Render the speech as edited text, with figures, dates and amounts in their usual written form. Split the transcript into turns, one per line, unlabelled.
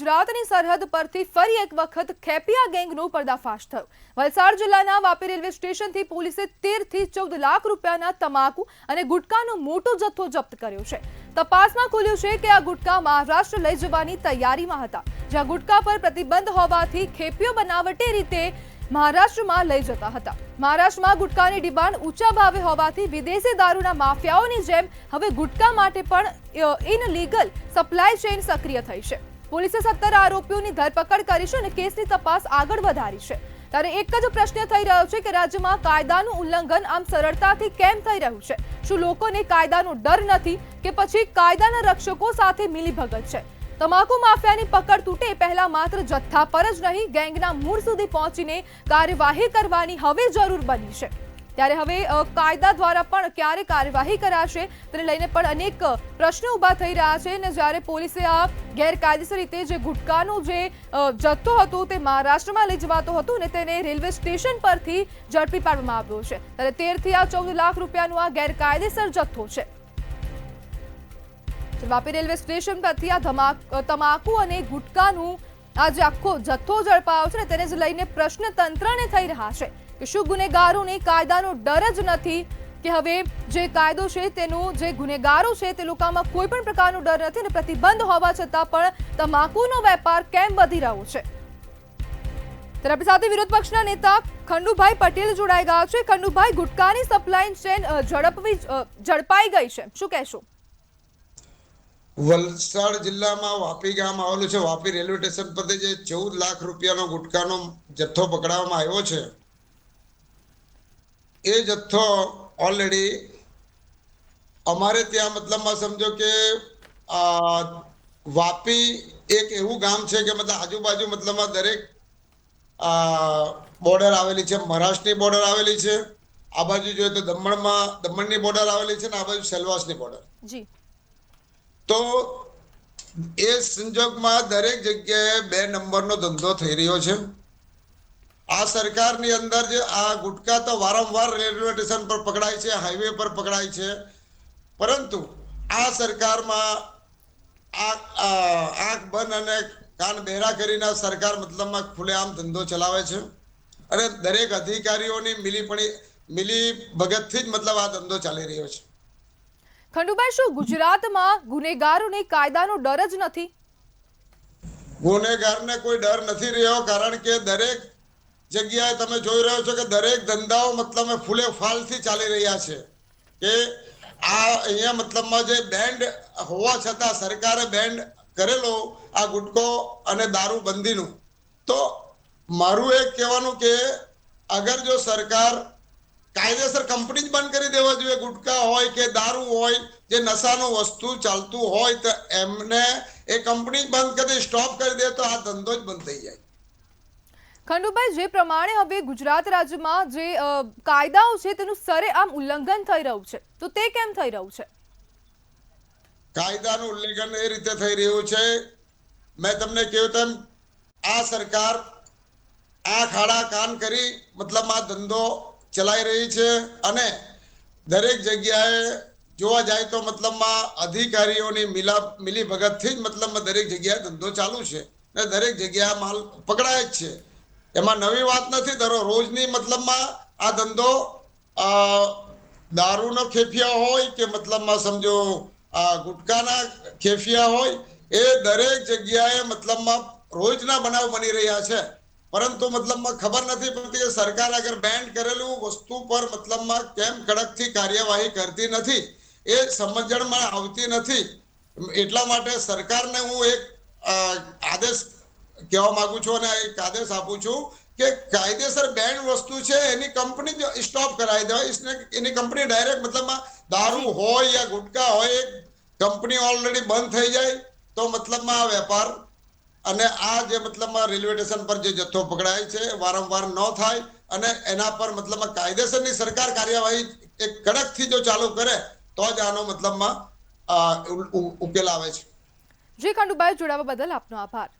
ગુજરાતની સરહદ પરથી ફરી એક વખત ખેપિયા ગેંગનો પર્દાફાશ થયો। વલસાડ જિલ્લાના વાપી રેલવે સ્ટેશનથી પોલીસે 13 થી 14 લાખ રૂપિયાના તમાકુ અને ગુટકાનો મોટો જથ્થો જપ્ત કર્યો છે। તપાસમાં ખુલ્યું છે કે આ ગુટકા મહારાષ્ટ્ર લઈ જવાની તૈયારીમાં હતા, જ્યાં ગુટકા પર પ્રતિબંધ હોવાથી ખેપિયો બનાવટી રીતે મહારાષ્ટ્રમાં લઈ જતા હતા। મહારાષ્ટ્રમાં ગુટકાની ડિમાન્ડ ઊંચા ભાવે હોવાથી વિદેશી દારૂના માફિયાઓની જેમ હવે ગુટકા માટે પણ ઇનલીગલ સપ્લાય ચેઇન સક્રિય થઈ છે। પોલીસે 17 આરોપીઓની ધરપકડ કરી છે અને કેસની તપાસ આગળ વધારી છે। ત્યારે એક જ પ્રશ્ન થઈ રહ્યો છે કે રાજ્યમાં કાયદાનું ઉલ્લંઘન આમ સરળતાથી કેમ થઈ રહ્યું છે? શું લોકોને કાયદાનો ડર નથી કે પછી કાયદાના રક્ષકો સાથે મિલીભગત છે? તમાકુ માફિયાની પકડ તૂટે પહેલા માત્ર જથ્થા પર જ નહીં, ગેંગના મૂળ સુધી પહોંચીને કાર્યવાહી કરવાની હવે જરૂર બની છે। ત્યારે હવે કાયદા દ્વારા પણ ક્યારે કાર્યવાહી કરાશે તેને લઈને પણ અનેક પ્રશ્નો ઊભા થઈ રહ્યા છે। અને જ્યારે પોલીસે આ ગેરકાયદેસર રીતે જે ગુટકાનો જે જથ્થો હતો તે મહારાષ્ટ્રમાં લઈ જવાતો હતો અને તેને રેલવે સ્ટેશન પરથી ઝડપી પાડવામાં આવ્યો છે, ત્યારે 13 થી 14 લાખ રૂપિયાનો આ ગેરકાયદેસર જથ્થો છે। વાપી રેલવે સ્ટેશન પરથી આ તમાકુ અને ગુટકાનું આ જે આખો જથ્થો ઝડપાયો છે તેને જ લઈને પ્રશ્ન તંત્રને થઈ રહ્યા છે કે શું ગુનેગારોને કાયદાનો ડર જ નથી કે હવે જે કાયદો છે તેનું જે ગુનેગારો છે તે લોકોમાં કોઈ પણ પ્રકારનો ડર નથી અને પ્રતિબંધ હોવા છતાં પણ તમાકુનો વેપાર કેમ વધી રહ્યો છે? ત્યારે આપણી સાથે વિરોધ પક્ષના નેતા ખંડુભાઈ પટેલ જોડાઈ ગયા છે। ખંડુભાઈ, ગુટકાની સપ્લાય ચેન ઝડપાઈ ગઈ છે, શું કહેશો?
વલસાડ જિલ્લામાં વાપી ગામ આવેલું છે। વાપી રેલવે સ્ટેશન પરથી જે 14 લાખ રૂપિયાનો ગુટકાનો જથ્થો પકડવામાં આવ્યો છે, એ જથ્થો ઓલરેડી અમારે ત્યાં મતલબમાં સમજો કે વાપી એક એવું ગામ છે કે મતલબ આજુબાજુ મતલબમાં દરેક બોર્ડર આવેલી છે, મહારાષ્ટ્રની બોર્ડર આવેલી છે, આ બાજુ જોઈએ તો દમણની બોર્ડર આવેલી છે ને આ બાજુ સેલવાસની બોર્ડર।
જી,
તો એ સંજોગમાં દરેક જગ્યાએ 2 નંબરનો ધંધો થઈ રહ્યો છે। આ સરકારની અંદર જે આ ગુટકા તો વારંવાર રેલવે સ્ટેશન પર પકડાય છે, હાઈવે પર પકડાય છે, પરંતુ આ સરકારમાં આંખ બંધ અને કાન બહેરા કરીને સરકાર મતલબમાં ખુલ્લેઆમ ધંધો ચલાવે છે અને દરેક અધિકારીઓની મિલી ભગતથી જ મતલબ આ ધંધો ચાલી રહ્યો છે।
ખંડુભાઈ, શું ગુજરાતમાં ગુનેગારોને કાયદાનો ડર જ નથી?
ગુનેગારને કોઈ ડર નથી રહ્યો, કારણ કે દરેક જગ્યાએ તમે જોઈ રહ્યો છો કે દરેક ધંધાઓ મતલબ ફૂલે ફાલથી ચાલી રહ્યા છે કે આ અહીંયા મતલબમાં જે બેન્ડ હોવા છતાં સરકારે બેન્ડ કરેલો આ ગુટકો અને દારૂ બંધીનું, તો મારું એક કહેવાનું કે અગર જો સરકાર કાયદેસર કંપની જ બંધ કરી દેવા જોઈએ, ગુટકા હોય કે દારૂ હોય, જે નશાનું વસ્તુ ચાલતું હોય તો એમને એ કંપની બંધ કરી સ્ટોપ કરી દે તો આ ધંધો જ બંધ થઈ જાય।
ખંડુભાઈ, જે પ્રમાણે હવે ગુજરાત રાજ્યમાં જે કાયદાઓ છે તેનું સરેઆમ ઉલ્લંઘન થઈ રહ્યું છે, તો તે કેમ થઈ રહ્યું છે?
કાયદાનું ઉલ્લંઘન એ રીતે થઈ રહ્યું છે, મેં તમને કહ્યું તેમ આ સરકાર આંખ આડા કાન કરી મતલબ આ ધંધો ચલાઈ રહી છે અને દરેક જગ્યાએ જોવા જાય તો મતલબમાં અધિકારીઓની મિલીભગતથી જ મતલબમાં દરેક જગ્યાએ ધંધો ચાલુ છે અને દરેક જગ્યાએ માલ પકડાય જ છે। એમાં નવી વાત નથી, રોજની મતલબમાં આ ધંધો દારૂનો ખેફિયા હોય કે મતલબમાં સમજો ગુટકાના ખેફિયા હોય, એ દરેક જગ્યાએ મતલબમાં રોજના બનાવ બની રહ્યા છે, પરંતુ મતલબમાં ખબર નથી પડતી કે સરકાર અગર બેન કરેલું વસ્તુ પર મતલબમાં કેમ કડકથી કાર્યવાહી કરતી નથી, એ સમજણમાં આવતી નથી। એટલા માટે સરકારને હું એક આદેશ કહેવા માંગુ છું અને એક આદેશ આપું છું કે કાયદેસર બેન વસ્તુ છે એની કંપની સ્ટોપ કરાવી દેવાય, એની કંપની ડાયરેક્ટ મતલબમાં દારૂ હોય યા ગુટકા હોય કંપની ઓલરેડી બંધ થઈ જાય તો મતલબમાં આ વેપાર અને આ જે મતલબમાં રેલવે સ્ટેશન પર જે જથ્થો પકડાય છે વારંવાર ન થાય અને એના પર મતલબમાં કાયદેસરની સરકાર કાર્યવાહી એક કડકથી જો ચાલુ કરે તો જ આનો મતલબમાં ઉકેલ આવે છે।
જી ખંડુભાઈ, જોડાવા બદલ આપનો આભાર।